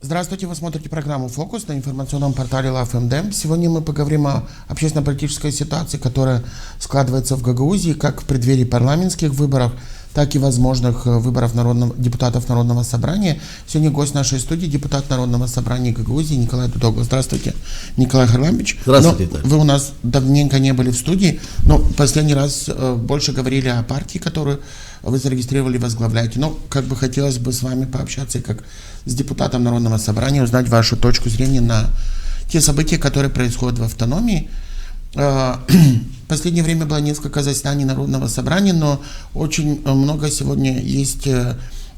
Здравствуйте, вы смотрите программу «Фокус» на информационном портале LoveMDM. Сегодня мы поговорим о общественно-политической ситуации, которая складывается в Гагаузии как в преддверии парламентских выборов, так и возможных выборов депутатов Народного собрания. Сегодня гость нашей студии, депутат Народного собрания Гагаузии Николай Дудоглу. Здравствуйте, Николай Харламович. Здравствуйте. Вы у нас давненько не были в студии, но последний раз больше говорили о партии, которую вы зарегистрировали и возглавляете. Но как бы хотелось бы с вами пообщаться, как с депутатом Народного собрания, узнать вашу точку зрения на те события, которые происходят в автономии. В последнее время было несколько заседаний Народного собрания, но очень много сегодня есть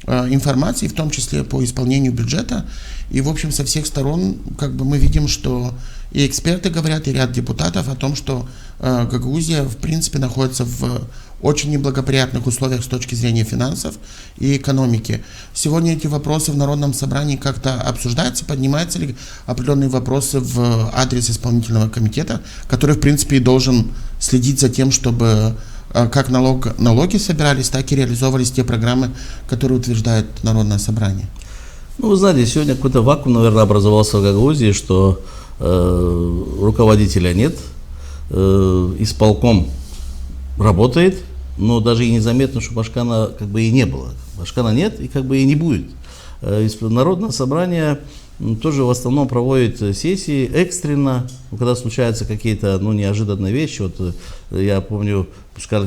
информации, в том числе по исполнению бюджета. И, в общем, со всех сторон как бы мы видим, что и эксперты говорят, и ряд депутатов о том, что Гагаузия, в принципе, находится в очень неблагоприятных условиях с точки зрения финансов и экономики. Сегодня эти вопросы в Народном собрании как-то обсуждаются, поднимаются ли определенные вопросы в адрес исполнительного комитета, который, в принципе, и должен следить за тем, чтобы как налоги собирались, так и реализовывались те программы, которые утверждает Народное собрание. Ну, вы знаете, сегодня какой-то вакуум, наверное, образовался в Гагаузии, что руководителя нет, исполком работает, но даже и незаметно, что Башкана как бы и не было. Башкана нет и как бы и не будет. Народное собрание тоже в основном проводит сессии экстренно, когда случаются какие-то неожиданные вещи. Вот я помню,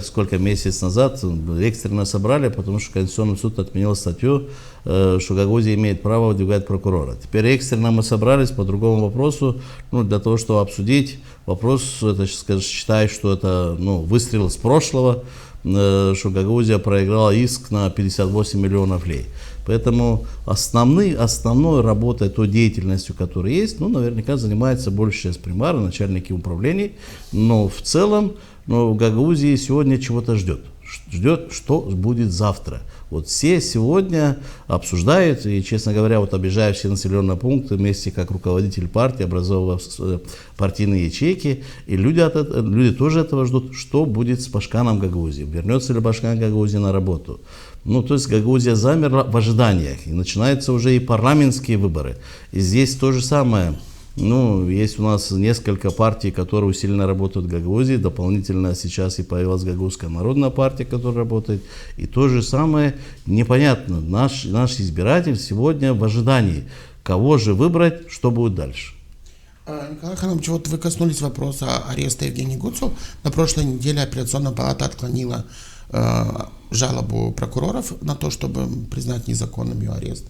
сколько месяцев назад экстренно собрали, потому что Конституционный суд отменил статью, что Гагаузия имеет право выдвигать прокурора. Теперь экстренно мы собрались по другому вопросу, для того, чтобы обсудить вопрос, это, считаю, что это выстрел с прошлого, что Гагаузия проиграла иск на 58 миллионов лей. Поэтому основной работой, той деятельностью, которая есть, наверняка занимается большая часть примара, начальники управлений. Но в целом в Гагаузии сегодня чего-то ждет. Ждет, что будет завтра. Вот все сегодня обсуждают, и, честно говоря, объезжая все населенные пункты вместе как руководитель партии, образовывая партийные ячейки, и люди тоже этого ждут, что будет с Башканом Гагаузии, вернется ли Башкан Гагаузии на работу. То есть Гагаузия замерла в ожиданиях, и начинаются уже и парламентские выборы. И здесь то же самое. Есть у нас несколько партий, которые усиленно работают в Гагаузии. Дополнительно сейчас и появилась Гагаузская народная партия, которая работает. И то же самое непонятно. Наш избиратель сегодня в ожидании, кого же выбрать, что будет дальше. Николай Харламович, вот вы коснулись вопроса ареста Евгении Гуцул. На прошлой неделе апелляционная палата отклонила жалобу прокуроров на то, чтобы признать незаконным ее арест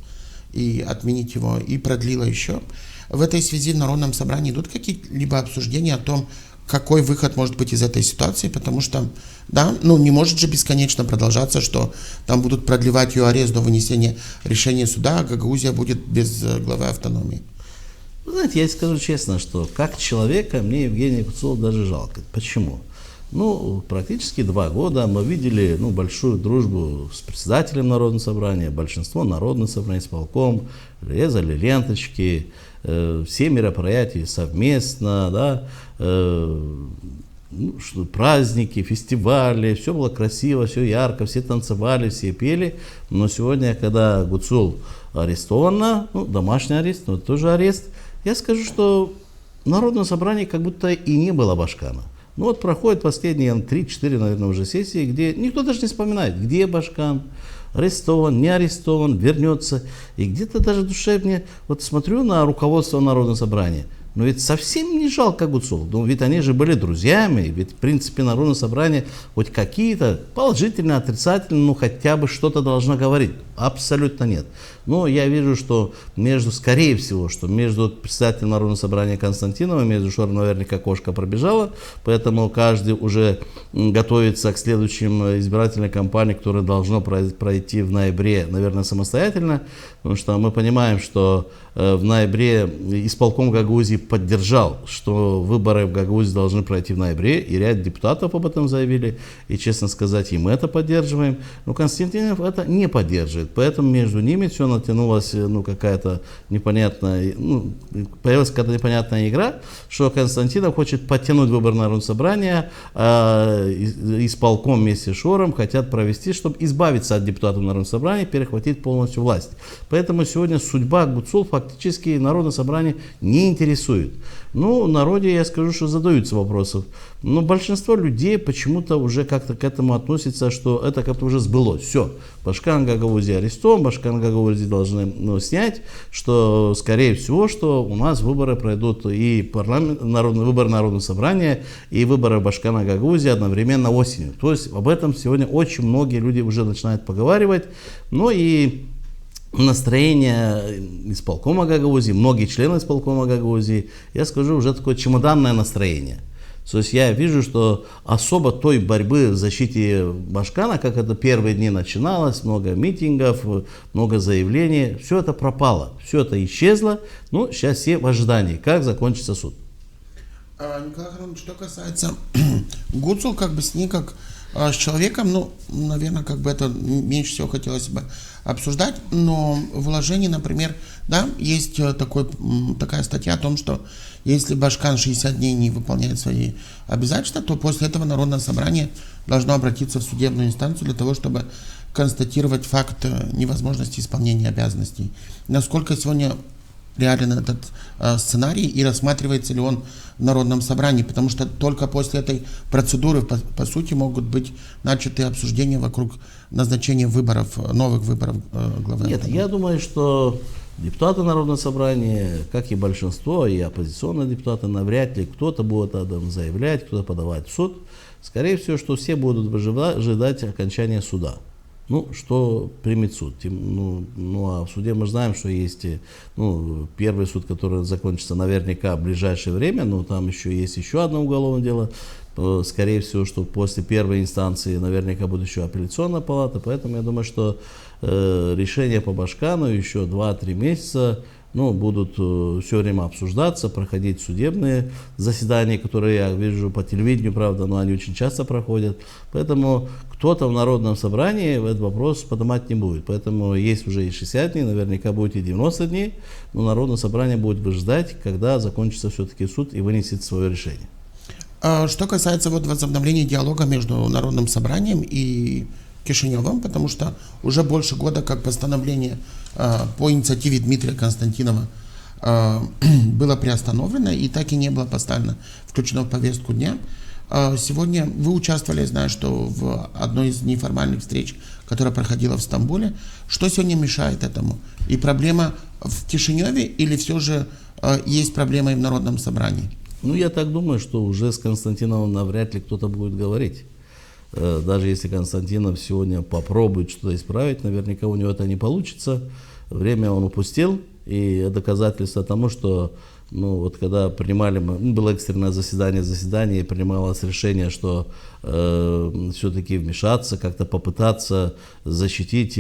и отменить его, и продлила еще. В этой связи в Народном собрании идут какие-либо обсуждения о том, какой выход может быть из этой ситуации, потому что, не может же бесконечно продолжаться, что там будут продлевать ее арест до вынесения решения суда, а Гагаузия будет без главы автономии. Вы знаете, я скажу честно, что как человека мне Евгения Гуцул даже жалко. Почему? Практически 2 года мы видели большую дружбу с председателем Народного собрания, большинство Народного собрания, с полком, резали ленточки, все мероприятия совместно, праздники, фестивали, все было красиво, все ярко, все танцевали, все пели. Но сегодня, когда Гуцул арестована, домашний арест, но тоже арест, я скажу, что в Народном собрании как будто и не было Башкана. Проходят последние 3-4, наверное, уже сессии, где никто даже не вспоминает, где Башкан, арестован, не арестован, вернется. И где-то даже в душе мне, смотрю на руководство Народного собрания, но ведь совсем не жалко Гуцул. Ведь они же были друзьями, ведь в принципе Народное собрание хоть какие-то положительные, отрицательные, хотя бы что-то должно говорить. Абсолютно нет. Но я вижу, что скорее всего, между председателем Народного собрания Константиновым, между что наверняка кошка пробежала, поэтому каждый уже готовится к следующим избирательной кампании, которая должна пройти в ноябре, наверное, самостоятельно, потому что мы понимаем, что в ноябре исполком Гагаузии поддержал, что выборы в Гагаузии должны пройти в ноябре, и ряд депутатов об этом заявили, и, честно сказать, и мы это поддерживаем, но Константинов это не поддерживает, поэтому между ними все натянулось, какая-то непонятная, появилась какая-то непонятная игра, что Константинов хочет подтянуть выбор Народного собрания, исполком вместе с Шором хотят провести, чтобы избавиться от депутатов Народного собрания, перехватить полностью власть. Поэтому сегодня судьба Гуцул фактически Народное собрание не интересует. В народе, я скажу, что задаются вопросов. Но большинство людей почему-то уже как-то к этому относится, что это как-то уже сбылось. Все, Башкан Гагаузии арестован, Башкан Гагаузии должны снять, что скорее всего, что у нас выборы пройдут и выборы Народного собрания, и выборы Башкана Гагаузии одновременно осенью. То есть об этом сегодня очень многие люди уже начинают поговаривать. И настроение исполкома Гагаузии, многие члены исполкома Гагаузии, я скажу, уже такое чемоданное настроение. То есть я вижу, что особо той борьбы в защите Башкана, как это первые дни начиналось, много митингов, много заявлений, все это пропало, все это исчезло. Сейчас все в ожидании, как закончится суд. Николай Иванович, что касается Гуцул, с ней как с человеком, наверное, это меньше всего хотелось бы обсуждать, но в уложении, например, есть такая статья о том, что если Башкан 60 дней не выполняет свои обязательства, то после этого Народное собрание должно обратиться в судебную инстанцию для того, чтобы констатировать факт невозможности исполнения обязанностей. Насколько сегодня реален этот сценарий и рассматривается ли он в Народном собрании, потому что только после этой процедуры, по сути, могут быть начаты обсуждения вокруг назначения новых выборов главы. Нет, я думаю, что депутаты Народного собрания, как и большинство, и оппозиционные депутаты, навряд ли кто-то будет заявлять, кто-то подавать в суд. Скорее всего, что все будут ожидать окончания суда. Что примет суд. А в суде мы знаем, что есть первый суд, который закончится наверняка в ближайшее время, но там есть еще одно уголовное дело. Скорее всего, что после первой инстанции наверняка будет еще апелляционная палата, поэтому я думаю, что решение по Башкану еще 2-3 месяца будут все время обсуждаться, проходить судебные заседания, которые я вижу по телевидению, правда, но они очень часто проходят. Поэтому кто-то в Народном собрании этот вопрос поднимать не будет. Поэтому есть уже и 60 дней, наверняка будет и 90 дней, но Народное собрание будет ждать, когда закончится все-таки суд и вынесет свое решение. Что касается возобновления диалога между Народным собранием и Кишиневым, потому что уже больше года как постановление по инициативе Дмитрия Константинова было приостановлено и так и не было включено в повестку дня. Сегодня вы участвовали, я знаю, что в одной из неформальных встреч, которая проходила в Стамбуле. Что сегодня мешает этому? И проблема в Кишиневе или все же есть проблема и в Народном собрании? Я так думаю, что уже с Константиновым навряд ли кто-то будет говорить. Даже если Константинов сегодня попробует что-то исправить, наверняка у него это не получится. Время он упустил, и доказательство тому, что когда было экстренное заседание, и принималось решение, что все-таки вмешаться, как-то попытаться защитить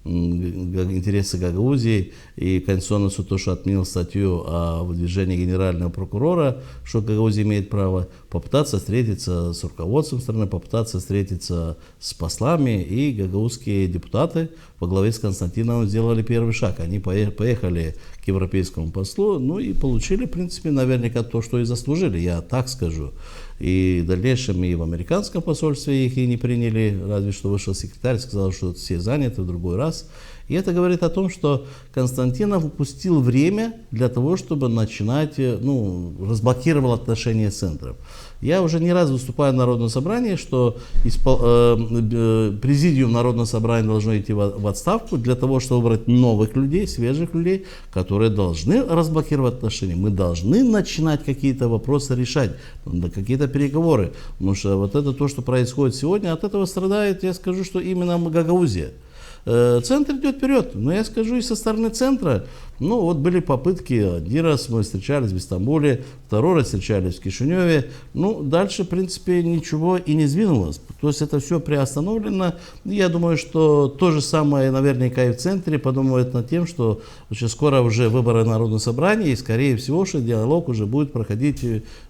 интересы Гагаузии, и Конституционный суд тоже отменил статью о выдвижении генерального прокурора, что Гагаузия имеет право попытаться встретиться с руководством страны, попытаться встретиться с послами, и гагаузские депутаты во главе с Константиновым сделали первый шаг. Они поехали к европейскому послу, и получили, в принципе, наверняка то, что и заслужили, я так скажу. И в дальнейшем и в американском посольстве их и не приняли, разве что вышел секретарь, сказал, что все заняты в другой раз. И это говорит о том, что Константинов упустил время для того, чтобы начинать, разблокировал отношения с центром. Я уже не раз выступаю в Народном собрании, что президиум Народного собрания должно идти в отставку для того, чтобы выбрать новых людей, свежих людей, которые должны разблокировать отношения. Мы должны начинать какие-то вопросы решать, какие-то переговоры. Потому что это то, что происходит сегодня, от этого страдает, я скажу, что именно Гагаузия. Центр идет вперед, но я скажу и со стороны центра, Ну, вот были попытки, один раз мы встречались в Стамбуле, второй раз встречались в Кишиневе. Ну, дальше, в принципе, ничего и не сдвинулось. То есть это все приостановлено. Я думаю, что то же самое наверняка и в центре подумают над тем, что очень скоро уже выборы Народного собрания, и, скорее всего, что диалог уже будет проходить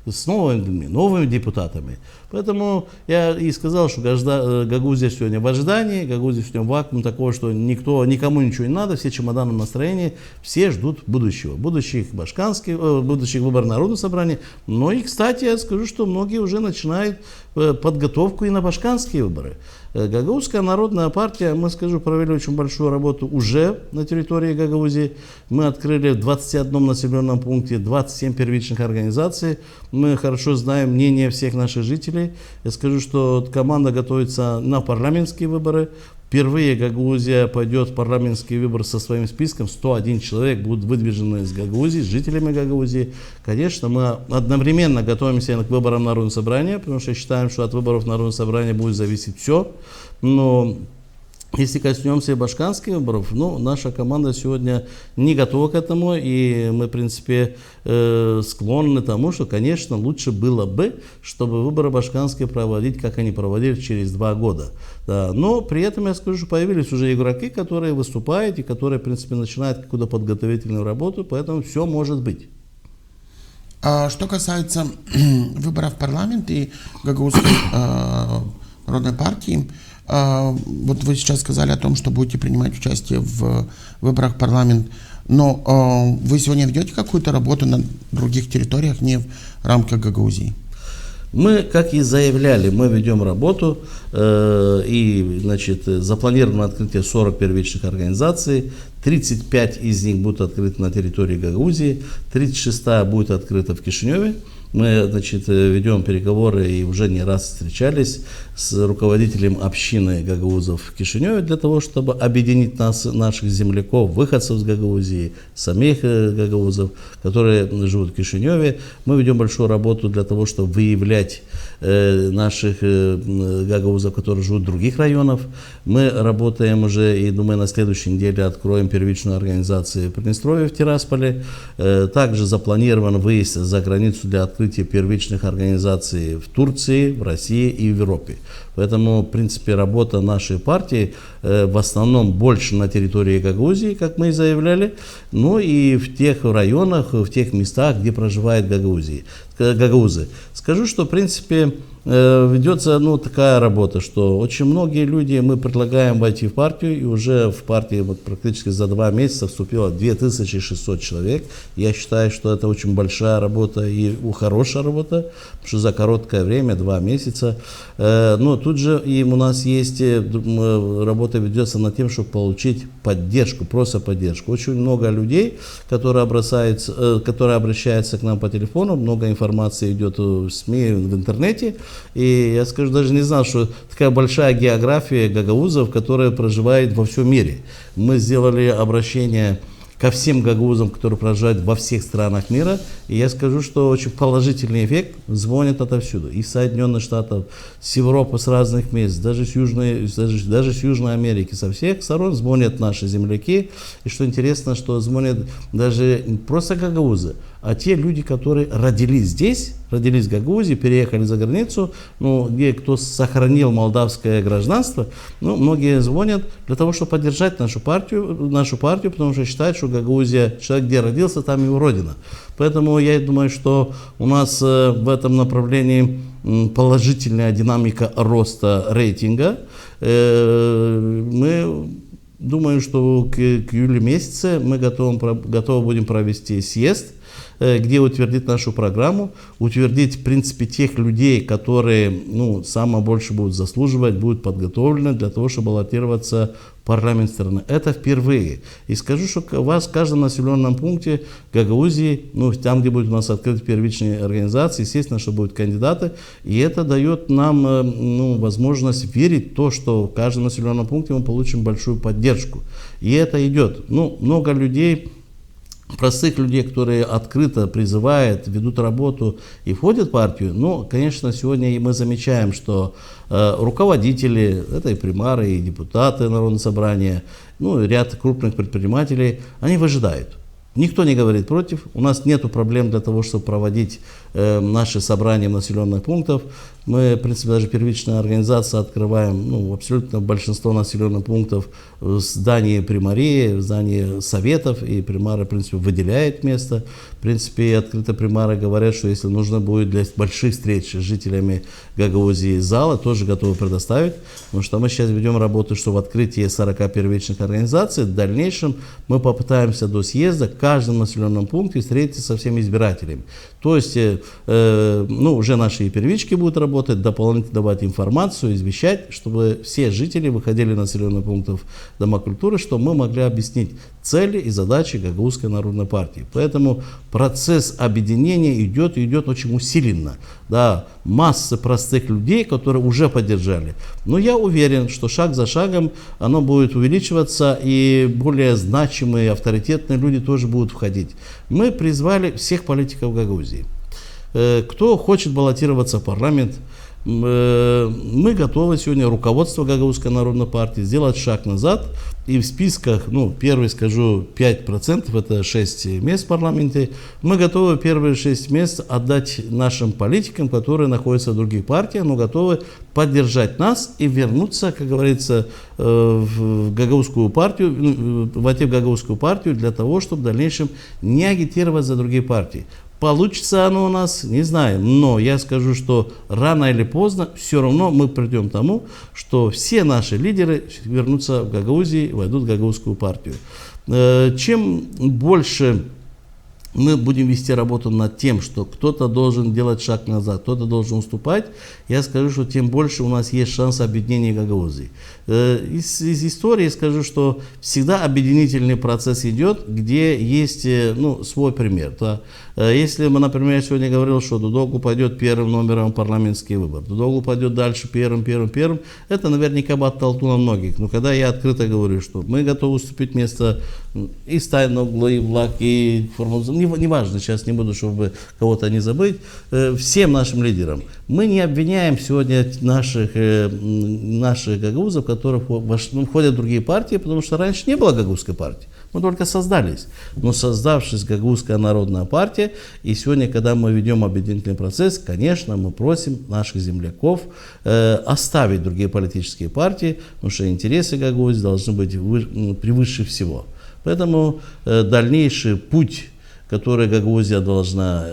с новыми депутатами. Поэтому я и сказал, что Гагаузия сегодня в ожидании, Гагаузия сегодня в вакууме такого, что никому ничего не надо, все чемоданы в настроении, все ждут будущего, будущих выборов Народного собрания. Но и, кстати, я скажу, что многие уже начинают подготовку и на башкирские выборы. Гагаузская народная партия, мы, скажу, провели очень большую работу уже на территории Гагаузии. Мы открыли в 21 населенном пункте 27 первичных организаций. Мы хорошо знаем мнение всех наших жителей. Я скажу, что команда готовится на парламентские выборы. Впервые Гагаузия пойдет в парламентский выбор со своим списком. 101 человек будут выдвижены из Гагаузии, с жителями Гагаузии. Конечно, мы одновременно готовимся к выборам Народного собрания, потому что считаем, что от выборов Народного собрания будет зависеть все. Но если коснемся башкирских выборов, наша команда сегодня не готова к этому, и мы, в принципе, склонны к тому, что, конечно, лучше было бы, чтобы выборы башкирские проводить, как они проводили через 2 года. Да. Но при этом, я скажу, что появились уже игроки, которые выступают и которые, в принципе, начинают какую-то подготовительную работу, поэтому все может быть. Что касается выборов в парламент и Гагаузской народной партии, вот вы сейчас сказали о том, что будете принимать участие в выборах в парламент, но вы сегодня ведете какую-то работу на других территориях, не в рамках Гагаузии? Мы, как и заявляли, мы ведем работу, и, запланировано открытие 40 первичных организаций, 35 из них будут открыты на территории Гагаузии, 36 будет открыта в Кишиневе. Мы, ведем переговоры и уже не раз встречались с руководителем общины гагаузов в Кишиневе для того, чтобы объединить наших земляков, выходцев с Гагаузии, самих гагаузов, которые живут в Кишиневе. Мы ведем большую работу для того, чтобы выявлять наших гагаузов, которые живут в других районах. Мы работаем уже, и думаю, на следующей неделе откроем первичную организацию в Приднестровье, в Тирасполе. Также запланирован выезд за границу для открытия первичных организаций в Турции, в России и в Европе. Поэтому, в принципе, работа нашей партии в основном больше на территории Гагаузии, как мы и заявляли, но и в тех районах, в тех местах, где проживают гагаузы. Скажу, что, в принципе, ведется такая работа, что очень многие люди, мы предлагаем войти в партию, и уже в партии практически за 2 месяца вступило 2600 человек. Я считаю, что это очень большая работа и хорошая работа, потому что за короткое время, 2 месяца. Но тут же и у нас есть, работа ведется над тем, чтобы получить поддержку, просто поддержку. Очень много людей, которые обращаются к нам по телефону, много информации идет в СМИ, в интернете. И я скажу, даже не знал, что такая большая география гагаузов, которые проживают во всем мире. Мы сделали обращение ко всем гагаузам, которые проживают во всех странах мира. И я скажу, что очень положительный эффект. Звонят отовсюду. Из Соединенных Штатов, с Европы, с разных мест, даже с Южной Америки, со всех сторон звонят наши земляки. И что интересно, что звонят даже не просто гагаузы, а те люди, которые родились здесь, родились в Гагаузии, переехали за границу, где кто сохранил молдавское гражданство, многие звонят для того, чтобы поддержать нашу партию, потому что считают, что Гагаузия, человек где родился, там его родина. Поэтому я думаю, что у нас в этом направлении положительная динамика роста рейтинга. Мы думаем, что к июлю месяце мы готовы будем провести съезд, где утвердить нашу программу, утвердить, в принципе, тех людей, которые, самое больше будут заслуживать, будут подготовлены для того, чтобы баллотироваться в парламент страны. Это впервые. И скажу, что у вас в каждом населенном пункте Гагаузии, там, где будет у нас открыты первичные организации, естественно, что будут кандидаты, и это дает нам, возможность верить в то, что в каждом населенном пункте мы получим большую поддержку. И это идет. Много людей, простых людей, которые открыто призывают, ведут работу и входят в партию, конечно, сегодня мы замечаем, что руководители, это и примары, и депутаты Народного собрания, ряд крупных предпринимателей, они выжидают. Никто не говорит против. У нас нет проблем для того, чтобы проводить наши собрания в населенных пунктах. Мы, в принципе, даже первичная организация открываем абсолютно большинство населенных пунктов в здании примарии, в здании советов, и примары, в принципе, выделяет место. В принципе, открыто примары говорят, что если нужно будет для больших встреч с жителями Гагаузии зала, тоже готовы предоставить. Потому что мы сейчас ведем работу, что в открытии 40 первичных организаций, в дальнейшем мы попытаемся до съезда в каждом населенном пункте встретиться со всеми избирателями. То есть, уже наши первички будут работать, дополнительно давать информацию, извещать, чтобы все жители выходили на населенных пунктов Дома культуры, чтобы мы могли объяснить цели и задачи Гагаузской народной партии. Поэтому процесс объединения идет очень усиленно. Да, масса простых людей, которые уже поддержали. Но я уверен, что шаг за шагом оно будет увеличиваться, и более значимые, авторитетные люди тоже будут входить. Мы призвали всех политиков Гагаузии. Кто хочет баллотироваться в парламент, мы готовы сегодня, руководство Гагаузской народной партии, сделать шаг назад и в списках, первый скажу, 5%, это 6 мест в парламенте, мы готовы первые 6 мест отдать нашим политикам, которые находятся в других партиях, но готовы поддержать нас и вернуться, как говорится, в Гагаузскую партию, войти в Гагаузскую партию для того, чтобы в дальнейшем не агитировать за другие партии. Получится оно у нас, не знаю, но я скажу, что рано или поздно все равно мы придем к тому, что все наши лидеры вернутся в Гагаузию, войдут в Гагаузскую партию. Чем больше мы будем вести работу над тем, что кто-то должен делать шаг назад, кто-то должен уступать, я скажу, что тем больше у нас есть шанс объединения Гагаузии. Из истории скажу, что всегда объединительный процесс идет, где есть свой пример. Да. Если мы, например, я сегодня говорил, что Дудогу пойдет первым номером в парламентский выбор, Дудогу пойдет дальше первым, это наверняка бы оттолкнуло многих. Но когда я открыто говорю, что мы готовы уступить место и Стайноглу, и Влак, и Формозу, неважно, сейчас не буду, чтобы кого-то не забыть, всем нашим лидерам. Мы не обвиняем сегодня наших гагаузов, которые входят в другие партии, потому что раньше не было Гагаузской партии. Мы только создались. Но создавшись Гагаузская народная партия, и сегодня, когда мы ведем объединительный процесс, конечно, мы просим наших земляков оставить другие политические партии, потому что интересы Гагаузии должны быть превыше всего. Поэтому дальнейший путь, который должна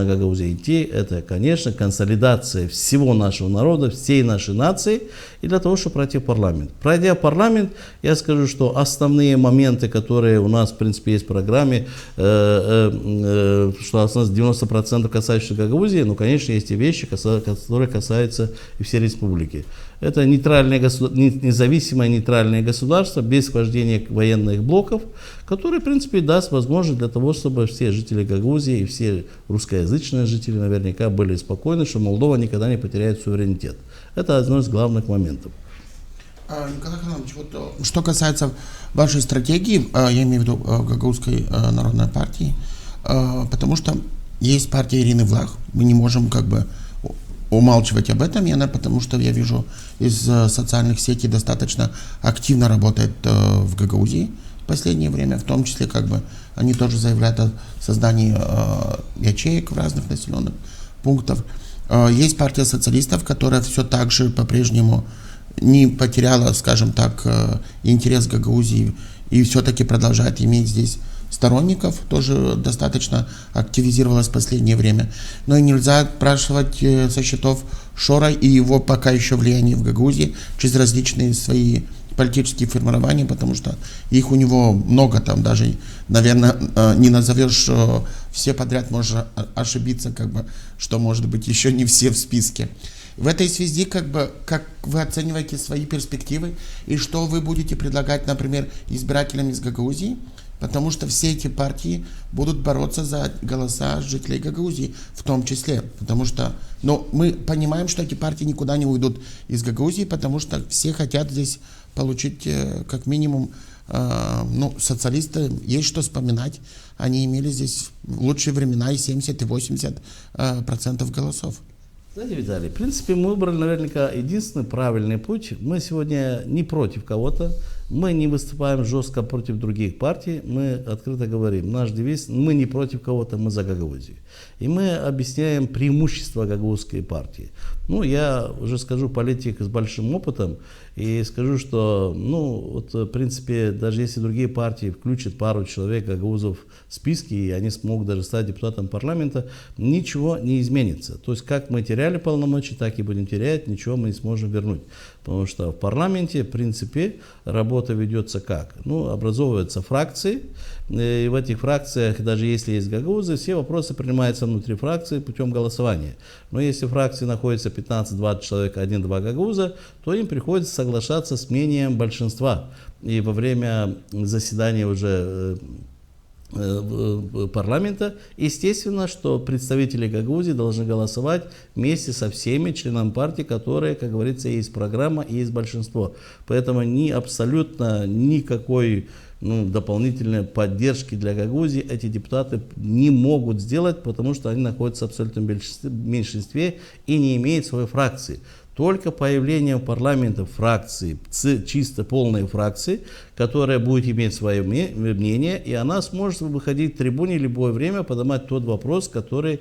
Гагаузия идти, это, конечно, консолидация всего нашего народа, всей нашей нации, и для того, чтобы пройти в парламент. Пройдя в парламент, я скажу, что основные моменты, которые у нас, в принципе, есть в программе, что у нас 90% касающихся Гагаузии, конечно, есть и вещи, которые касаются и всей республики. Это независимое нейтральное государство без вхождения военных блоков, которое, в принципе, даст возможность для того, чтобы все жители Гагаузии и все русскоязычные жители наверняка были спокойны, что Молдова никогда не потеряет суверенитет. Это один из главных моментов. Николай Иванович, что касается вашей стратегии, я имею в виду Гагаузской народной партии, потому что есть партия Ирины Влах, мы не можем умалчивать об этом, и она, потому что я вижу из социальных сетей достаточно активно работает в Гагаузии в последнее время, в том числе они тоже заявляют о создании ячеек в разных населенных пунктах. Есть партия социалистов, которая все так же по-прежнему не потеряла, скажем так, интерес к Гагаузии и все-таки продолжает иметь здесь сторонников, тоже достаточно активизировалась в последнее время. Но и нельзя спрашивать со счетов Шора и его пока еще влияние в Гагаузии через различные свои политические формирования, потому что их у него много, там даже, наверное, не назовешь все подряд, можно ошибиться, что может быть еще не все в списке. В этой связи, как вы оцениваете свои перспективы и что вы будете предлагать, например, избирателям из Гагаузии? Потому что все эти партии будут бороться за голоса жителей Гагаузии в том числе. Потому что мы понимаем, что эти партии никуда не уйдут из Гагаузии, потому что все хотят здесь получить как минимум, социалисты, есть что вспоминать. Они имели здесь в лучшие времена и 70, и 80% голосов. Знаете, Виталий, в принципе, мы выбрали наверняка единственный правильный путь. Мы сегодня не против кого-то. Мы не выступаем жестко против других партий, мы открыто говорим, наш девиз, мы не против кого-то, мы за Гагаузию. И мы объясняем преимущества гагаузской партии. Ну, я уже скажу, политик с большим опытом, и скажу, что, ну, вот, в принципе, даже если другие партии включат пару человек гагаузов в списки, и они смогут даже стать депутатом парламента, ничего не изменится. То есть, как мы теряли полномочия, так и будем терять, ничего мы не сможем вернуть. Потому что в парламенте, в принципе, работа ведется как? Ну, образовываются фракции, и в этих фракциях, даже если есть гагаузы, все вопросы принимаются внутри фракции путем голосования. Но если в фракции находится 15-20 человек, 1-2 гагауза, то им приходится соглашаться с мнением большинства. И во время заседания уже парламента, естественно, что представители Гагаузии должны голосовать вместе со всеми членами партии, которые, как говорится, есть программа и есть большинство. Поэтому абсолютно никакой дополнительной поддержки для Гагаузии эти депутаты не могут сделать, потому что они находятся в абсолютном меньшинстве и не имеют своей фракции. Только появление в парламенте фракции, чисто полной фракции, которая будет иметь свое мнение, и она сможет выходить к трибуне в любое время, поднимать тот вопрос, который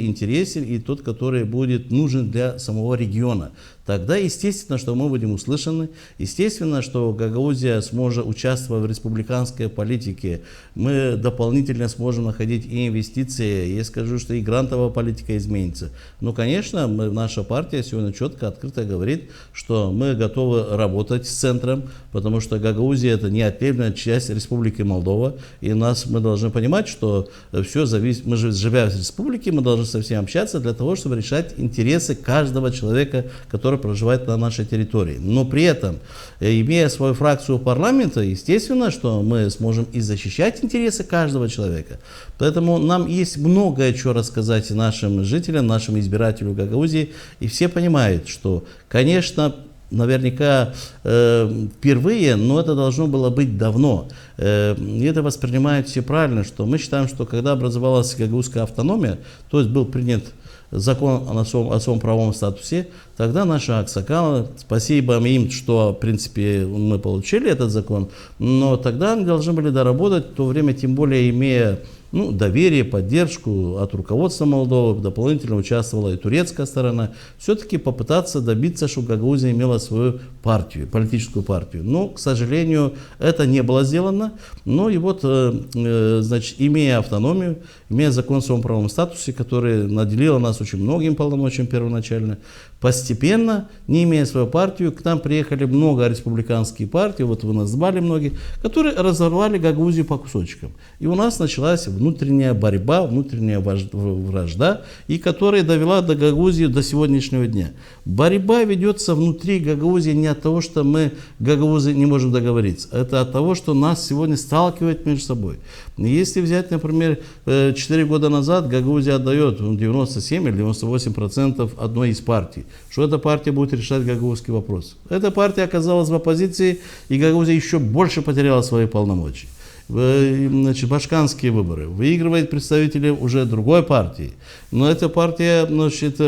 интересен, и тот, который будет нужен для самого региона. Тогда, естественно, что мы будем услышаны, естественно, что Гагаузия сможет участвовать в республиканской политике, мы дополнительно сможем находить и инвестиции, я скажу, что и грантовая политика изменится. Но, конечно, наша партия сегодня четко, открыто говорит, что мы готовы работать с центром, потому что Гагаузия — это неотъемлемая часть Республики Молдова, и мы должны понимать, что все зависит, мы же, живя в республике, мы должны со всеми общаться для того, чтобы решать интересы каждого человека, который проживает на нашей территории. Но при этом, имея свою фракцию в парламенте, естественно, что мы сможем и защищать интересы каждого человека. Поэтому нам есть многое, что рассказать нашим жителям, нашим избирателям Гагаузии, и все понимают, что, конечно, наверняка впервые, но это должно было быть давно. И это воспринимают все правильно, что мы считаем, что когда образовалась гагаузская автономия, то есть был принят закон о своем правовом статусе, тогда наши аксакалы, спасибо им, что, в принципе, мы получили этот закон, но тогда они должны были доработать, в то время, тем более, имея доверие, поддержку от руководства Молдовы, дополнительно участвовала и турецкая сторона, все-таки попытаться добиться, чтобы Гагаузия имела свою партию, политическую партию. Но, к сожалению, это не было сделано. Но и вот, значит, имея автономию, имея закон о своем правовом статусе, который наделил нас очень многим полномочиями первоначально, постепенно, не имея свою партию, к нам приехали много республиканских партий, вот вы назвали многие, которые разорвали Гагаузию по кусочкам. И у нас началась внутренняя борьба, внутренняя вражда, и которая довела до Гагаузии до сегодняшнего дня. Борьба ведется внутри Гагаузии не от того, что мы, гагаузы, не можем договориться. Это от того, что нас сегодня сталкивает между собой. Если взять, например, 4 года назад Гагаузия отдает 97 или 98% одной из партий, что эта партия будет решать гагаузский вопрос. Эта партия оказалась в оппозиции, и Гагаузия еще больше потеряла свои полномочия. Значит, башканские выборы. Выигрывает представители уже другой партии. Но эта партия, значит,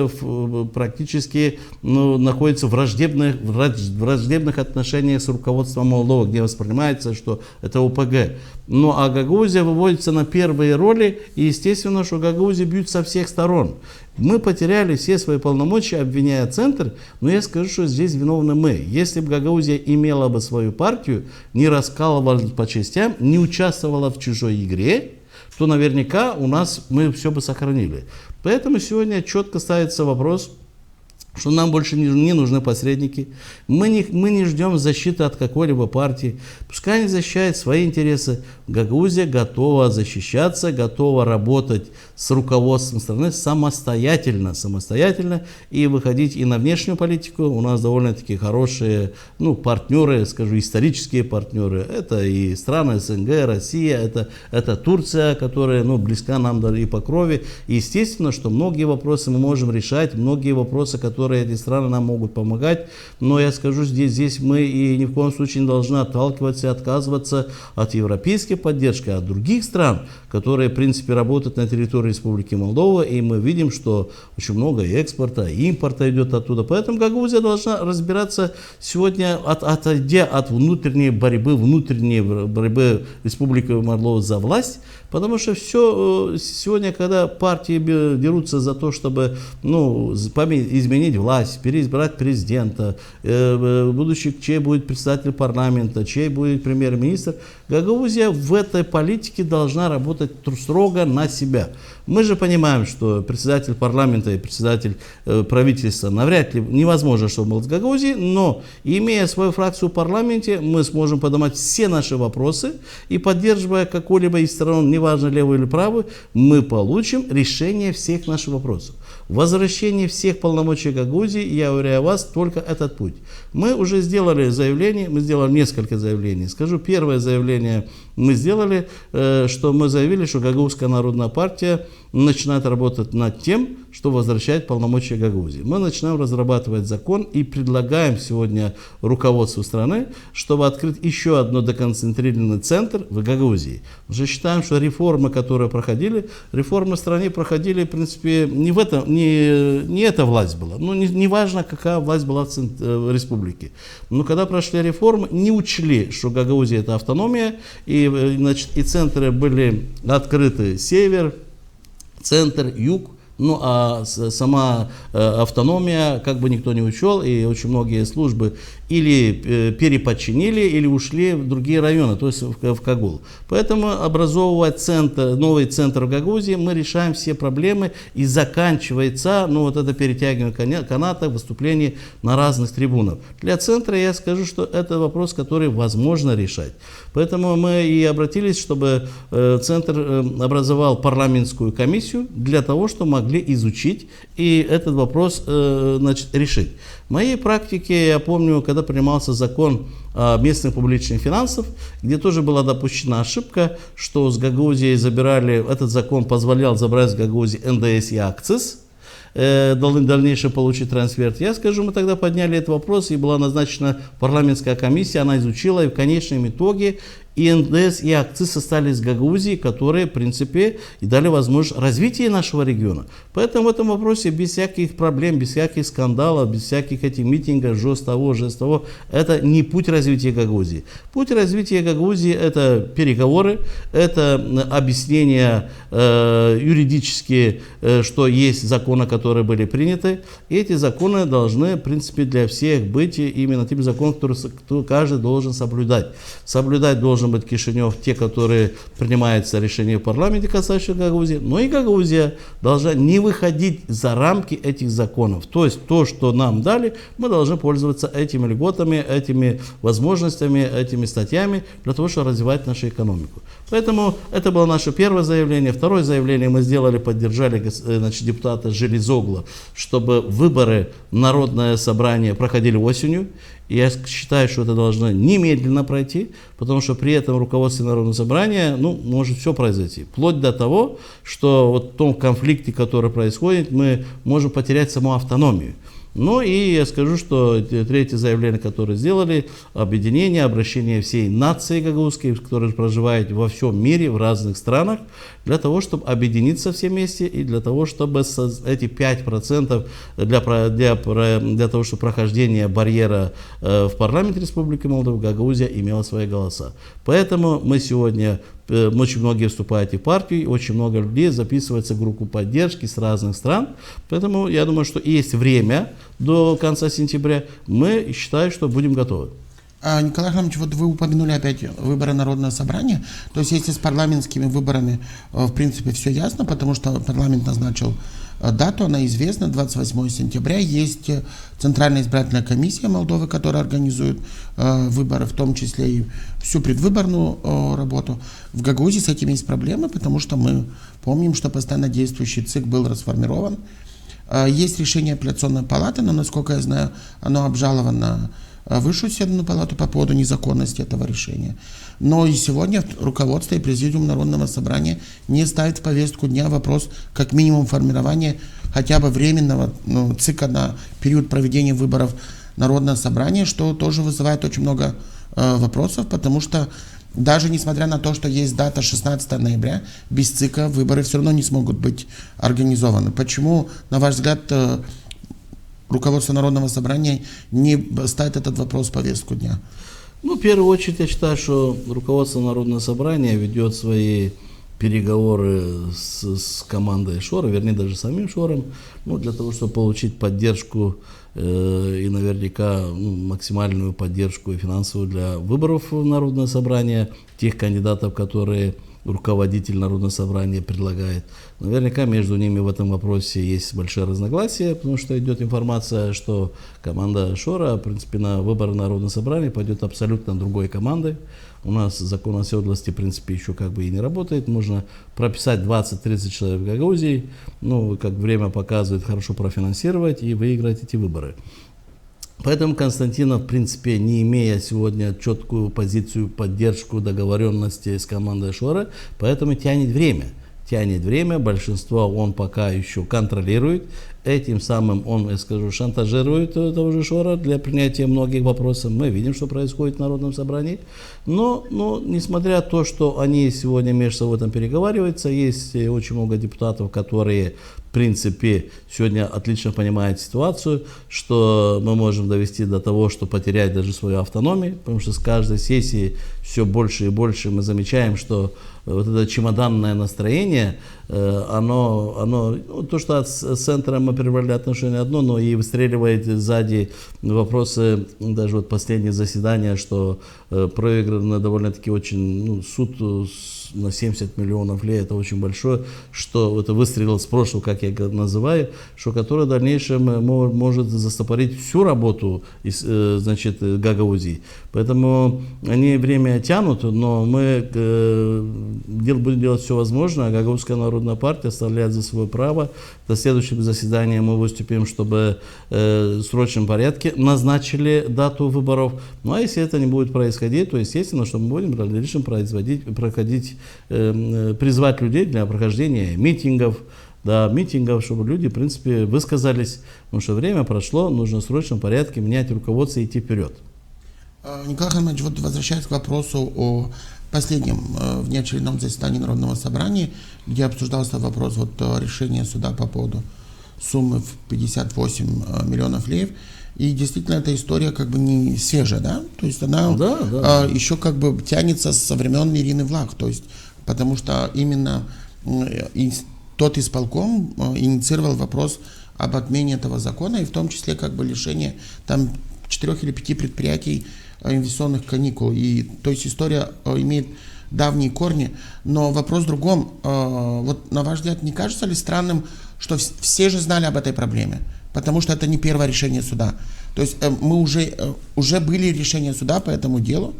практически находится в враждебных отношениях с руководством Молдовы, где воспринимается, что это ОПГ. Ну а Гагаузия выводится на первые роли, и естественно, что Гагаузия бьют со всех сторон. Мы потеряли все свои полномочия, обвиняя центр, но я скажу, что здесь виновны мы. Если бы Гагаузия имела бы свою партию, не раскалывалась по частям, не участвовала в чужой игре, то наверняка мы все бы сохранили. Поэтому сегодня четко ставится вопрос, что нам больше не нужны посредники. Мы не ждем защиты от какой-либо партии. Пускай они защищают свои интересы. Гагаузия готова защищаться, готова работать с руководством страны самостоятельно и выходить и на внешнюю политику. У нас довольно-таки хорошие партнеры, скажу, исторические партнеры. Это и страны СНГ, Россия, это Турция, которая близка нам и по крови. И естественно, что многие вопросы мы можем решать, многие вопросы, которые которые эти страны нам могут помогать. Но я скажу, здесь мы и ни в коем случае не должны отталкиваться и отказываться от европейской поддержки, от других стран, которые, в принципе, работают на территории Республики Молдова. И мы видим, что очень много экспорта, и импорта идет оттуда. Поэтому Гагаузия должна разбираться сегодня, отойдя от внутренней борьбы Республики Молдова за власть. Потому что все сегодня, когда партии дерутся за то, чтобы изменить власть, переизбрать президента, будущий, чей будет председатель парламента, чей будет премьер-министр, Гагаузия в этой политике должна работать строго на себя. Мы же понимаем, что председатель парламента и председатель правительства навряд ли невозможно, чтобы был с Гагаузией, но имея свою фракцию в парламенте, мы сможем поднимать все наши вопросы и, поддерживая какую-либо из сторон, неважно левую или правую, мы получим решение всех наших вопросов. Возвращение всех полномочий Гагаузии, я уверяю вас, только этот путь. Мы уже сделали заявление, мы сделали несколько заявлений. Скажу, первое заявление мы сделали, что мы заявили, что Гагаузская народная партия начинает работать над тем, что возвращает полномочия Гагаузии. Мы начинаем разрабатывать закон и предлагаем сегодня руководству страны, чтобы открыть еще один деконцентрированный центр в Гагаузии. Уже считаем, что реформы, которые проходили, реформы в стране проходили, в принципе, не эта власть была. Не важно, какая власть была в республике. Но когда прошли реформы, не учли, что Гагаузия это автономия, и центры были открыты север, центр, юг. А сама автономия как бы никто не учел, и очень многие службы или переподчинили, или ушли в другие районы, то есть в Кагул. Поэтому, образовывая новый центр в Гагаузии, мы решаем все проблемы, и заканчивается это перетягивание каната, выступление на разных трибунах. Для центра я скажу, что это вопрос, который возможно решать. Поэтому мы и обратились, чтобы центр образовал парламентскую комиссию для того, чтобы могли изучить и этот вопрос решить. В моей практике, я помню, когда принимался закон о местных публичных финансах, где тоже была допущена ошибка, что с Гагаузии забирали, этот закон позволял забрать с Гагаузии НДС и акциз, дальнейшее получить трансфер. Я скажу, мы тогда подняли этот вопрос, и была назначена парламентская комиссия, она изучила, и в конечном итоге и НДС, и акциз остались в Гагаузии, которые, в принципе, и дали возможность развития нашего региона. Поэтому в этом вопросе без всяких проблем, без всяких скандалов, без всяких этих митингов, жест того, это не путь развития Гагаузии. Путь развития Гагаузии – это переговоры, это объяснение юридические, что есть законы, которые были приняты. И эти законы должны, в принципе, для всех быть именно тем законом, который каждый должен соблюдать. Соблюдать должен быть Кишинев, те, которые принимаются решения в парламенте, касающиеся Гагаузии, но и Гагаузия должна не выходить за рамки этих законов. То есть то, что нам дали, мы должны пользоваться этими льготами, этими возможностями, этими статьями для того, чтобы развивать нашу экономику. Поэтому это было наше первое заявление. Второе заявление мы сделали, поддержали депутата Железогла, чтобы выборы в Народное собрание проходили осенью. И я считаю, что это должно немедленно пройти, потому что при этом руководстве Народного собрания может все произойти. Вплоть до того, что в том конфликте, который происходит, мы можем потерять саму автономию. И я скажу, что третье заявление, которое сделали, объединение, обращение всей нации гагаузской, которые проживают во всем мире, в разных странах, для того, чтобы объединиться все вместе и для того, чтобы эти 5% для того, чтобы прохождение барьера в парламенте Республики Молдова, Гагаузия имела свои голоса. Поэтому мы сегодня, очень многие вступают в партию, очень много людей записываются в группу поддержки с разных стран. Поэтому я думаю, что есть время до конца сентября. Мы считаем, что будем готовы. Николай Охламович, вы упомянули опять выборы Народного собрания. То есть если с парламентскими выборами, в принципе, все ясно, потому что парламент назначил дату, она известна, 28 сентября. Есть Центральная избирательная комиссия Молдовы, которая организует выборы, в том числе и всю предвыборную работу. В Гагаузии с этим есть проблемы, потому что мы помним, что постоянно действующий ЦИК был расформирован. Есть решение апелляционной палаты, но, насколько я знаю, оно обжаловано Высшую Седную палату по поводу незаконности этого решения. Но и сегодня руководство и президиум Народного собрания не ставит в повестку дня вопрос как минимум формирования хотя бы временного ЦИКа на период проведения выборов Народного собрания, что тоже вызывает очень много вопросов, потому что даже несмотря на то, что есть дата 16 ноября, без ЦИКа выборы все равно не смогут быть организованы. Почему, на ваш взгляд, руководство Народного собрания не ставит этот вопрос в повестку дня? Ну, в первую очередь, я считаю, что руководство Народного собрания ведет свои переговоры с командой Шора, вернее, даже самим Шором, для того, чтобы получить поддержку и наверняка максимальную поддержку и финансовую для выборов в Народное собрание, тех кандидатов, которые руководитель Народного собрания предлагает. Наверняка между ними в этом вопросе есть большие разногласия, потому что идет информация, что команда Шора, в принципе, на выборы Народного собрания пойдет абсолютно другой командой. У нас закон оседлости, в принципе, еще как бы и не работает. Можно прописать 20-30 человек в Гагаузии, как время показывает, хорошо профинансировать и выиграть эти выборы. Поэтому Константинов, в принципе, не имея сегодня четкую позицию, поддержку, договоренности с командой Шора, поэтому тянет время, большинство он пока еще контролирует, этим самым он, я скажу, шантажирует того же Шора для принятия многих вопросов. Мы видим, что происходит в Народном собрании, но несмотря на то, что они сегодня между собой там переговариваются, есть очень много депутатов, которые в принципе сегодня отлично понимают ситуацию, что мы можем довести до того, что потерять даже свою автономию, потому что с каждой сессии все больше и больше мы замечаем, что вот это чемоданное настроение, то, что от центра мы прервали отношения одно, но и выстреливает сзади вопросы, даже вот последнее заседание, что проиграно довольно-таки очень, суд на 70 миллионов лей, это очень большое, что это выстрел с прошлого, как я называю, что который в дальнейшем может застопорить всю работу Гагаузии. Поэтому они время тянут, но мы будем делать все возможное. Гагаузская народная партия оставляет за свое право. До следующего заседания мы выступим, чтобы в срочном порядке назначили дату выборов. Ну а если это не будет происходить, то естественно, что мы будем в дальнейшем призвать людей для прохождения митингов, чтобы люди, в принципе, высказались, потому что время прошло, нужно в срочном порядке менять руководство и идти вперед. Николай Ханманович, вот возвращаясь к вопросу о последнем внеочередном заседании Народного собрания, где обсуждался вопрос решения суда по поводу суммы в 58 миллионов леев, и действительно эта история как бы не свежая, да? То есть она еще как бы тянется со времен Ирины Влах, то есть потому что именно тот исполком инициировал вопрос об отмене этого закона, и в том числе как бы лишение там 4 или 5 предприятий инвестиционных каникул. И то есть история имеет давние корни, но вопрос в другом. Вот на ваш взгляд, не кажется ли странным, что все же знали об этой проблеме? Потому что это не первое решение суда. То есть мы уже были решения суда по этому делу,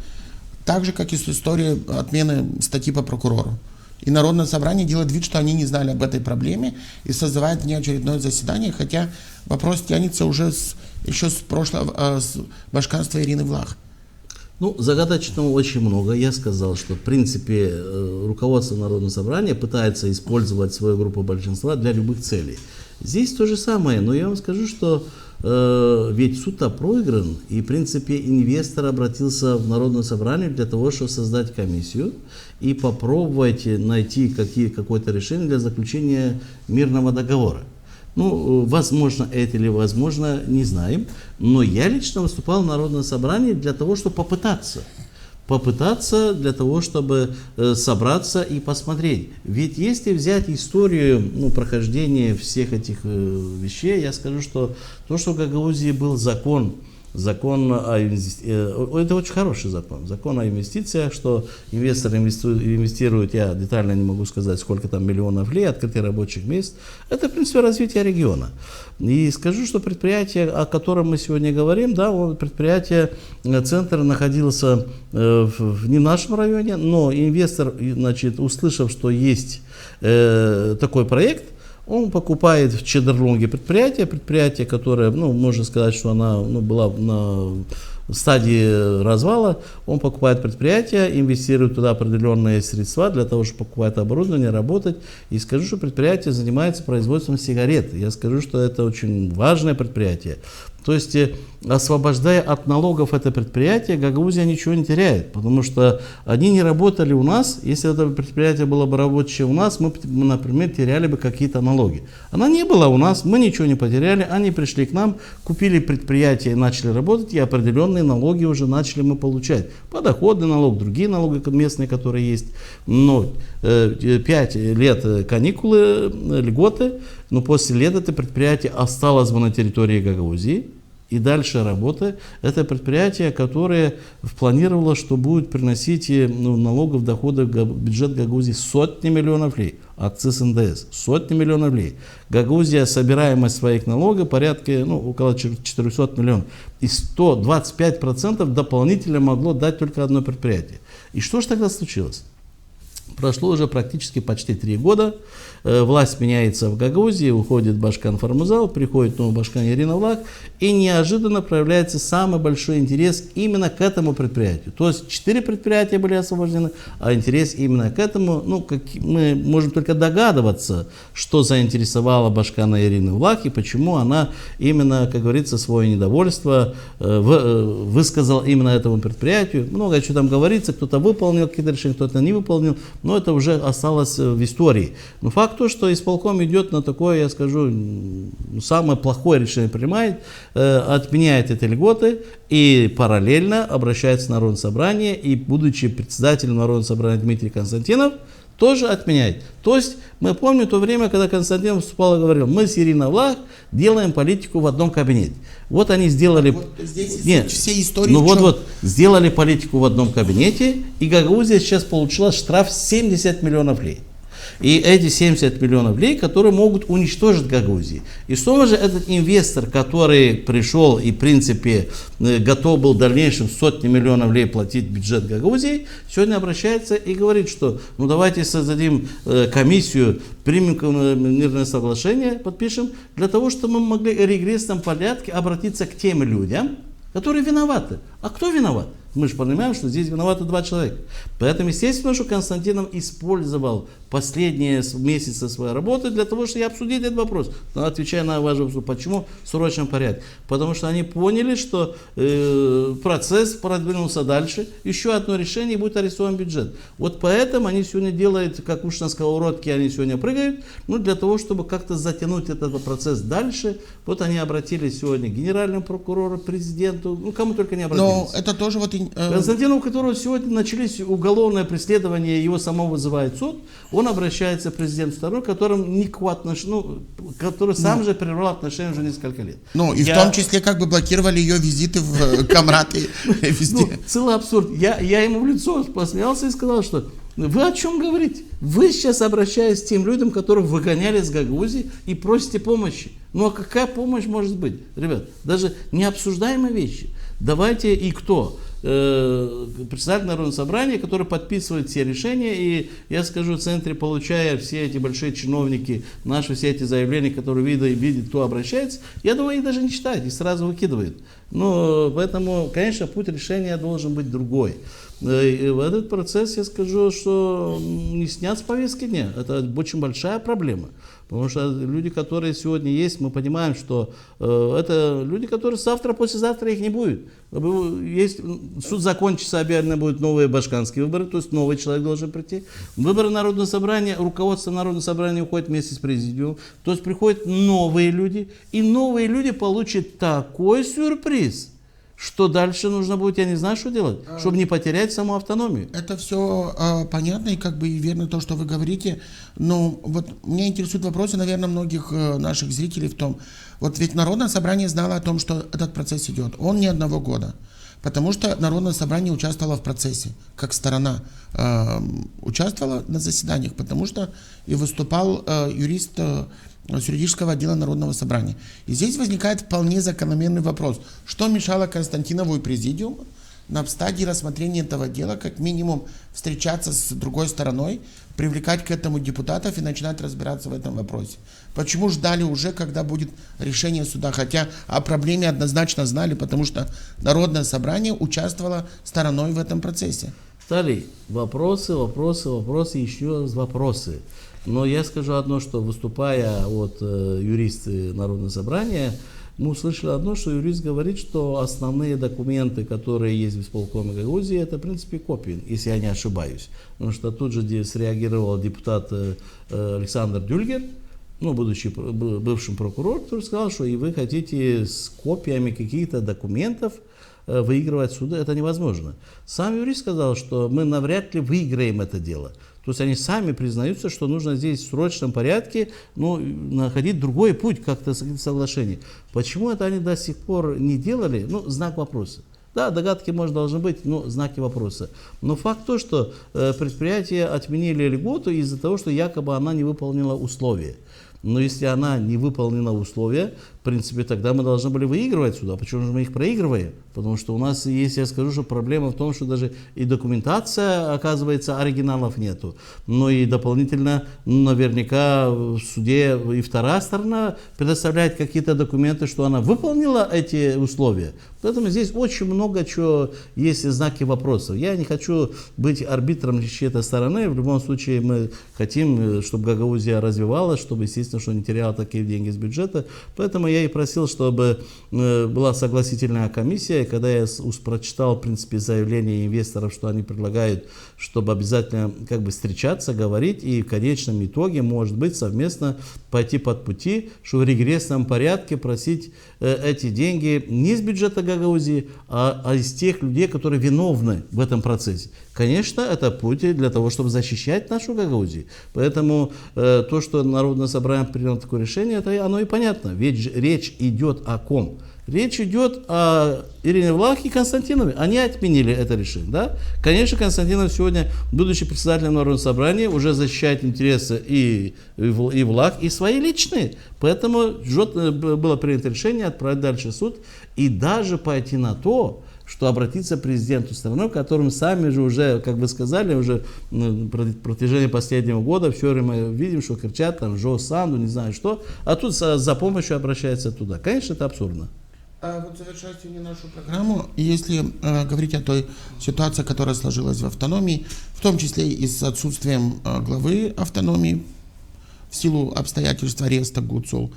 так же, как и с историей отмены статьи по прокурору. И Народное собрание делает вид, что они не знали об этой проблеме и созывает внеочередное заседание, хотя вопрос тянется уже еще с прошлого, с башканства Ирины Влах. Загадочного очень много. Я сказал, что в принципе руководство Народного собрания пытается использовать свою группу большинства для любых целей. Здесь то же самое, но я вам скажу, что ведь суд-то проигран, и в принципе инвестор обратился в Народное собрание для того, чтобы создать комиссию и попробовать найти какое-то решение для заключения мирного договора. Возможно это или возможно, не знаем, но я лично выступал в Народное собрание для того, чтобы попытаться для того, чтобы собраться и посмотреть. Ведь если взять историю прохождения всех этих вещей, я скажу, что то, что в Гагаузии был закон о инвестициях, это очень хороший закон о инвестициях, что инвестор инвестирует, я детально не могу сказать, сколько там миллионов лей, открытых рабочих мест, это, в принципе, развитие региона. И скажу, что предприятие, о котором мы сегодня говорим, предприятие, центр находился не в нашем районе, но инвестор, услышав, что есть такой проект, он покупает в Чедерлунге предприятие, которое, можно сказать, что она была в стадии развала, он покупает предприятие, инвестирует туда определенные средства для того, чтобы покупать оборудование, работать. И скажу, что предприятие занимается производством сигарет. Я скажу, что это очень важное предприятие. То есть, освобождая от налогов это предприятие, Гагаузия ничего не теряет, потому что они не работали у нас. Если это предприятие было бы рабочее у нас, мы, например, теряли бы какие-то налоги. Она не была у нас, мы ничего не потеряли, они пришли к нам, купили предприятие и начали работать, и определенные налоги уже начали мы получать. Подоходный налог, другие налоги местные, которые есть. Но 5 лет каникулы, льготы, но после лет это предприятие осталось бы на территории Гагаузии. И дальше работа. Это предприятие, которое планировало, что будет приносить налогов, доходов в бюджет Гагаузии сотни миллионов лей. Акциз НДС. Сотни миллионов лей. Гагаузия, собираемость своих налогов порядка около 400 миллионов. И 125% дополнительно могло дать только одно предприятие. И что же тогда случилось? Прошло уже практически почти 3 года. Власть меняется в Гагаузии, уходит Башкан Формузал, приходит новый Башкан Ирина Влах, и неожиданно проявляется самый большой интерес именно к этому предприятию. То есть 4 предприятия были освобождены, а интерес именно к этому, мы можем только догадываться, что заинтересовало Башкана Ирины Влах и почему она именно, как говорится, свое недовольство высказала именно этому предприятию. Много что там говорится, кто-то выполнил какие-то решения, кто-то не выполнил, но это уже осталось в истории. Но факт то, что исполком идет на такое, я скажу, самое плохое решение принимает, отменяет эти льготы и параллельно обращается в Народное собрание, и будучи председателем Народного собрания Дмитрий Константинов, тоже отменяет. То есть мы помним то время, когда Константин выступал и говорил, мы с Ириной Влах делаем политику в одном кабинете. Вот они сделали... Вот здесь все истории... сделали политику в одном кабинете, и Гагаузия сейчас получила штраф 70 миллионов лей. И эти 70 миллионов лей, которые могут уничтожить Гагаузию. И снова же этот инвестор, который пришел и в принципе готов был в дальнейшем сотни миллионов лей платить в бюджет Гагаузии, сегодня обращается и говорит, что давайте создадим комиссию, примем мирное соглашение, подпишем, для того, чтобы мы могли в регрессном порядке обратиться к тем людям, которые виноваты. А кто виноват? Мы же понимаем, что здесь виноваты 2 человека. Поэтому, естественно, что Константинов использовал последние месяцы своей работы для того, чтобы обсудить этот вопрос. Но отвечая на ваш вопрос, почему в срочном порядке? Потому что они поняли, что процесс продвинулся дальше, еще одно решение, и будет арестован бюджет. Вот поэтому они сегодня делают, как уж на сковородке они сегодня прыгают, для того, чтобы как-то затянуть этот процесс дальше. Вот они обратились сегодня к генеральному прокурору, президенту, кому только не обратились. Но это тоже Константину, у которого сегодня начались уголовное преследование, его самого вызывает суд, он обращается к президенту страны, который сам же прервал отношения уже несколько лет. И в том числе блокировали ее визиты в Камраты везде. Целый абсурд. Я ему в лицо посмеялся и сказал, что вы о чем говорите? Вы сейчас обращаетесь к тем людям, которых выгоняли с Гагаузии, и просите помощи. А какая помощь может быть? Ребят, даже необсуждаемые вещи. Давайте и кто? Председатель Народного собрания, который подписывает все решения, и я скажу, в центре, получая все эти большие чиновники, наши все эти заявления, которые видят, кто обращается, я думаю, их даже не читают, их сразу выкидывают. Поэтому, конечно, путь решения должен быть другой. И в этот процесс я скажу, что не снят с повестки дня. Это очень большая проблема. Потому что люди, которые сегодня есть, мы понимаем, что это люди, которые завтра, послезавтра их не будет. Суд закончится, обязательно будут новые башканские выборы, то есть новый человек должен прийти. Выборы Народного собрания, руководство Народного собрания уходит вместе с президиумом, то есть приходят новые люди, и новые люди получат такой сюрприз, что дальше нужно будет, я не знаю, что делать, чтобы не потерять саму автономию. Это все понятно и и верно то, что вы говорите. Но меня интересует вопрос, наверное, многих наших зрителей в том, ведь Народное собрание знало о том, что этот процесс идет. Он не 1 года. Потому что Народное собрание участвовало в процессе, как сторона участвовала на заседаниях, потому что и выступал юрист с юридического отдела Народного собрания. И здесь возникает вполне закономерный вопрос. Что мешало Константинову и президиуму на стадии рассмотрения этого дела как минимум встречаться с другой стороной, привлекать к этому депутатов и начинать разбираться в этом вопросе. Почему ждали уже, когда будет решение суда? Хотя о проблеме однозначно знали, потому что Народное собрание участвовало стороной в этом процессе. Далее, вопросы, еще раз вопросы. Но я скажу одно, что выступая от юристы Народного собрания, мы услышали одно, что юрист говорит, что основные документы, которые есть в исполкоме Гагаузии, это, в принципе, копии, если я не ошибаюсь. Потому что тут же среагировал депутат Александр Дюльгер, будучи бывшим прокурором, который сказал, что и вы хотите с копиями каких-то документов выигрывать суды, это невозможно. Сам юрист сказал, что мы навряд ли выиграем это дело. То есть они сами признаются, что нужно здесь в срочном порядке находить другой путь, как-то соглашение. Почему это они до сих пор не делали? Знак вопроса. Да, догадки, может, должны быть, но знаки вопроса. Но факт то, что предприятие отменили льготу из-за того, что якобы она не выполнила условия. Но если она не выполнила условия, в принципе, тогда мы должны были выигрывать сюда. Почему же мы их проигрываем? Потому что у нас есть, я скажу, что проблема в том, что даже и документация, оказывается, оригиналов нету. Но и дополнительно, наверняка, в суде и вторая сторона предоставляет какие-то документы, что она выполнила эти условия. Поэтому здесь очень много чего есть знаки вопросов. Я не хочу быть арбитром чьей-то стороны. В любом случае мы хотим, чтобы Гагаузия развивалась, чтобы, естественно, что не теряла такие деньги из бюджета. Поэтому я и просил, чтобы была согласительная комиссия. И когда я прочитал, в принципе, заявление инвесторов, что они предлагают, чтобы обязательно встречаться, говорить и в конечном итоге, может быть, совместно пойти под пути, что в регрессном порядке просить эти деньги не из бюджета Гагаузии, а из тех людей, которые виновны в этом процессе. Конечно, это путь для того, чтобы защищать нашу Гагаузию. Поэтому то, что Народное собрание приняло такое решение, это оно и понятно. Ведь речь идет о ком? Речь идет о Ирине Влах и Константинове. Они отменили это решение. Да? Конечно, Константинов сегодня, будучи председателем Народного собрания, уже защищает интересы и Влах, и свои личные. Поэтому было принято решение отправить дальше в суд и даже пойти на то, что обратиться к президенту страны, которым сами же уже, как вы сказали, уже на протяжении последнего года все время видим, что кричат там «Жо Санду», не знаю что, а тут за помощью обращаются туда. Конечно, это абсурдно. Завершая сегодня нашу программу, если говорить о той ситуации, которая сложилась в автономии, в том числе и с отсутствием главы автономии в силу обстоятельств ареста Гуцул,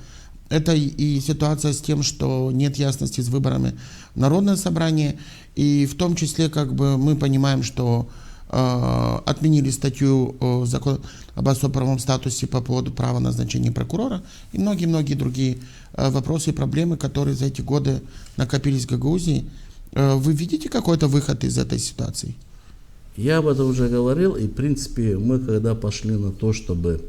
это и ситуация с тем, что нет ясности с выборами в Народное собрание, и в том числе мы понимаем, что отменили статью закона об особо правовом статусе по поводу права назначения прокурора и многие-многие другие вопросы и проблемы, которые за эти годы накопились в Гагаузии. Вы видите какой-то выход из этой ситуации? Я об этом уже говорил, и в принципе мы когда пошли на то, чтобы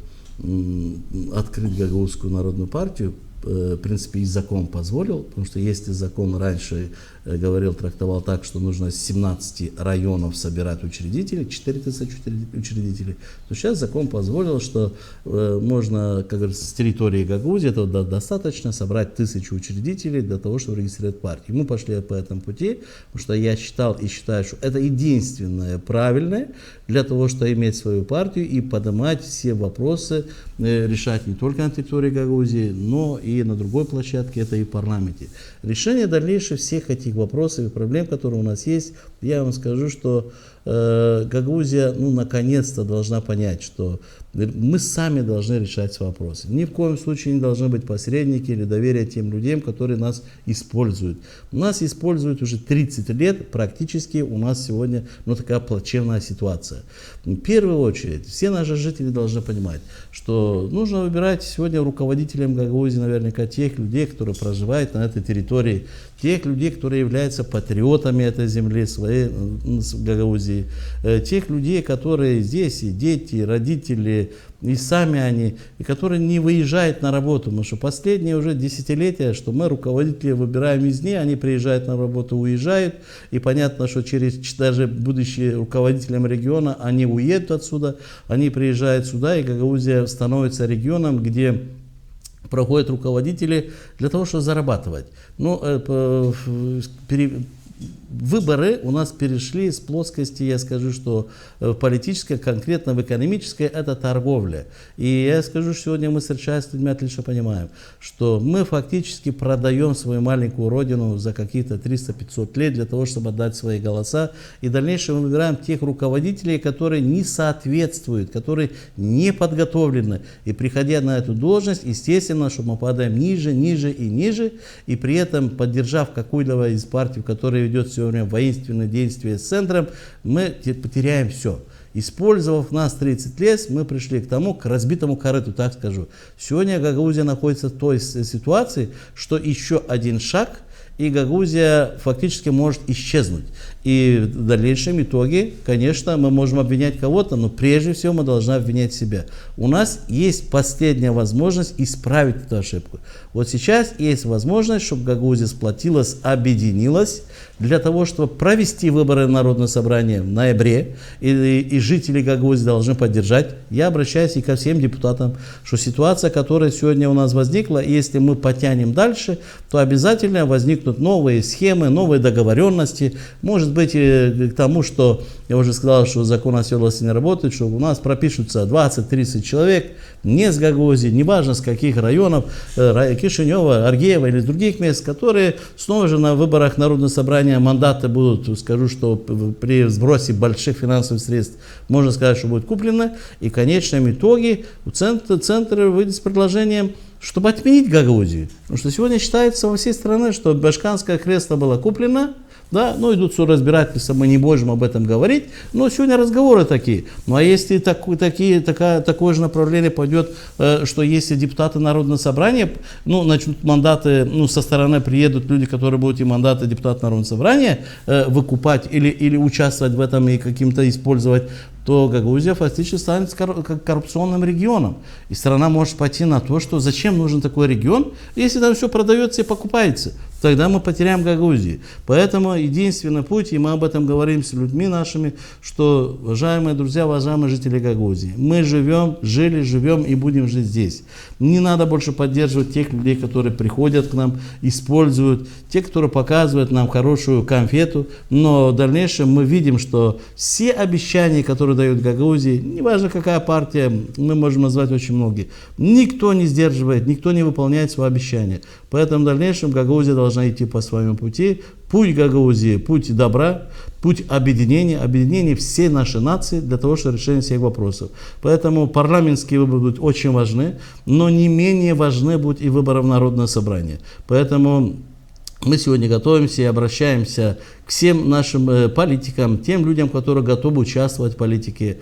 открыть Гагаузскую народную партию, в принципе, и закон позволил, потому что если закон раньше трактовал так, что нужно с 17 районов собирать учредителей, 4000 учредителей, то сейчас закон позволил, что можно, как говорится, с территории Гагаузии этого достаточно собрать 1000 учредителей для того, чтобы регистрировать партию. Мы пошли по этому пути, потому что я считал и считаю, что это единственное правильное для того, чтобы иметь свою партию и поднимать все вопросы, решать не только на территории Гагаузии, но и на другой площадке, это и в парламенте. Решение дальнейших всех этих вопросов и проблем, которые у нас есть, я вам скажу, что Гагаузия, наконец-то должна понять, что мы сами должны решать свои вопросы. Ни в коем случае не должны быть посредники или доверие тем людям, которые нас используют. Нас используют уже 30 лет, практически у нас сегодня такая плачевная ситуация. В первую очередь, все наши жители должны понимать, что нужно выбирать сегодня руководителем Гагаузии наверняка тех людей, которые проживают на этой территории, тех людей, которые являются патриотами этой земли, своей Гагаузии, тех людей, которые здесь, и дети, и родители, и сами они, и которые не выезжают на работу, потому что последние уже десятилетия, что мы, руководители, выбираем из них, они приезжают на работу, уезжают, и понятно, что даже будучи руководителем региона, они уедут отсюда, они приезжают сюда, и Гагаузия становится регионом, где проходят руководители для того, чтобы зарабатывать. выборы у нас перешли с плоскости, я скажу, что в политической, конкретно в экономической, это торговля. И я скажу, что сегодня мы, встречаясь с людьми, отлично понимаем, что мы фактически продаем свою маленькую родину за какие-то 300-500 лет для того, чтобы отдать свои голоса. И в дальнейшем мы выбираем тех руководителей, которые не соответствуют, которые не подготовлены. И приходя на эту должность, естественно, что мы падаем ниже, ниже и ниже. И при этом, поддержав какую-либо из партий, которая ведет все время воинственные действия с центром, мы потеряем все. Использовав нас 30 лет, мы пришли к тому, к разбитому корыту, так скажу. Сегодня Гагаузия находится в той ситуации, что еще один шаг, и Гагаузия фактически может исчезнуть. И в дальнейшем итоге, конечно, мы можем обвинять кого-то, но прежде всего мы должны обвинять себя. У нас есть последняя возможность исправить эту ошибку. Вот сейчас есть возможность, чтобы Гагаузия сплотилась, объединилась, для того, чтобы провести выборы Народного собрания в ноябре, и жители Гагаузии должны поддержать. Я обращаюсь и ко всем депутатам, что ситуация, которая сегодня у нас возникла, если мы потянем дальше, то обязательно возникнут новые схемы, новые договоренности. Может быть, к тому, что я уже сказал, что закон о селах не работает, что у нас пропишутся 20-30 человек не с Гагаузии, неважно с каких районов, Кишинева, Аргеева или с других мест, которые снова же на выборах Народного собрания мандаты будут, скажу, что при сбросе больших финансовых средств, можно сказать, что будет куплено. И в конечном итоге центр выйдет с предложением, чтобы отменить Гагаузию. Потому что сегодня считается во всей стране, что башканское кресло было куплено. Да, ну идут разбирательства, мы не можем об этом говорить, но сегодня разговоры такие. Ну а если такое же направление пойдет, что если депутаты Народного собрания, начнут мандаты, со стороны приедут люди, которые будут и мандаты депутата Народного собрания выкупать или участвовать в этом и каким-то использовать, то Гагаузия фактически станет коррупционным регионом. И страна может пойти на то, что зачем нужен такой регион, если там все продается и покупается. Тогда мы потеряем Гагаузию. Поэтому единственный путь, и мы об этом говорим с людьми нашими, что, уважаемые друзья, уважаемые жители Гагаузии, мы живем и будем жить здесь. Не надо больше поддерживать тех людей, которые приходят к нам, используют, те, которые показывают нам хорошую конфету, но в дальнейшем мы видим, что все обещания, которые дают Гагаузии, неважно какая партия, мы можем назвать очень многие, никто не сдерживает, никто не выполняет свои обещания. Поэтому в дальнейшем Гагаузия должна идти по своему пути. Путь Гагаузии, путь добра, путь объединения всей нашей нации для того, чтобы решение всех вопросов. Поэтому парламентские выборы будут очень важны, но не менее важны будут и выборы в Народное собрание. Поэтому мы сегодня готовимся и обращаемся к всем нашим политикам, тем людям, которые готовы участвовать в политике.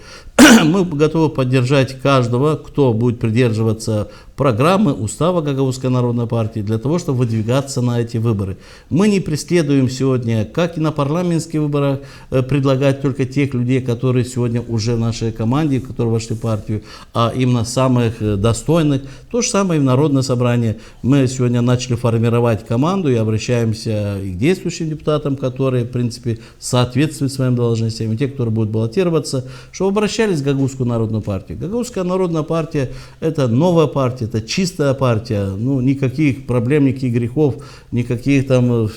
Мы готовы поддержать каждого, кто будет придерживаться программы, устава Гагаузской народной партии, для того, чтобы выдвигаться на эти выборы. Мы не преследуем сегодня, как и на парламентских выборах, предлагать только тех людей, которые сегодня уже в нашей команде, которые вошли в партию, а именно самых достойных. То же самое и в Народное собрание. Мы сегодня начали формировать команду и обращаемся и к действующим депутатам, которые, в принципе, соответствуют своим должностям, и те, которые будут баллотироваться, чтобы обращались в Гагаузскую народную партию. Гагаузская народная партия – это новая партия, это чистая партия, никаких проблем, никаких грехов, никаких там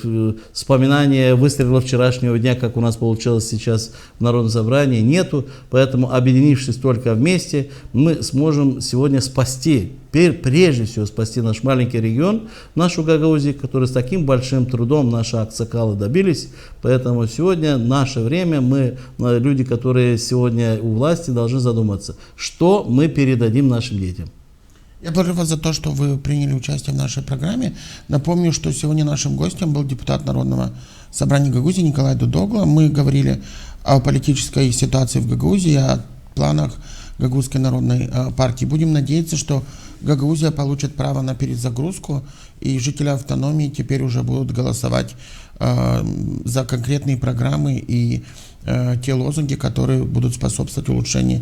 вспоминаний выстрелов вчерашнего дня, как у нас получилось сейчас в Народном собрании, нету. Поэтому, объединившись только вместе, мы сможем сегодня спасти, прежде всего спасти наш маленький регион, нашу Гагаузию, который с таким большим трудом наши аксакалы добились. Поэтому сегодня наше время, мы, люди, которые сегодня у власти, должны задуматься, что мы передадим нашим детям. Я благодарю вас за то, что вы приняли участие в нашей программе. Напомню, что сегодня нашим гостем был депутат Народного собрания Гагаузии Николай Дудогла. Мы говорили о политической ситуации в Гагаузии, о планах Гагаузской народной партии. Будем надеяться, что Гагаузия получит право на перезагрузку, и жители автономии теперь уже будут голосовать за конкретные программы и те лозунги, которые будут способствовать улучшению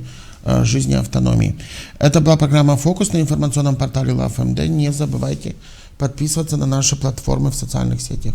жизни автономии. Это была программа «Фокус» на информационном портале LoveMD. Не забывайте подписываться на наши платформы в социальных сетях.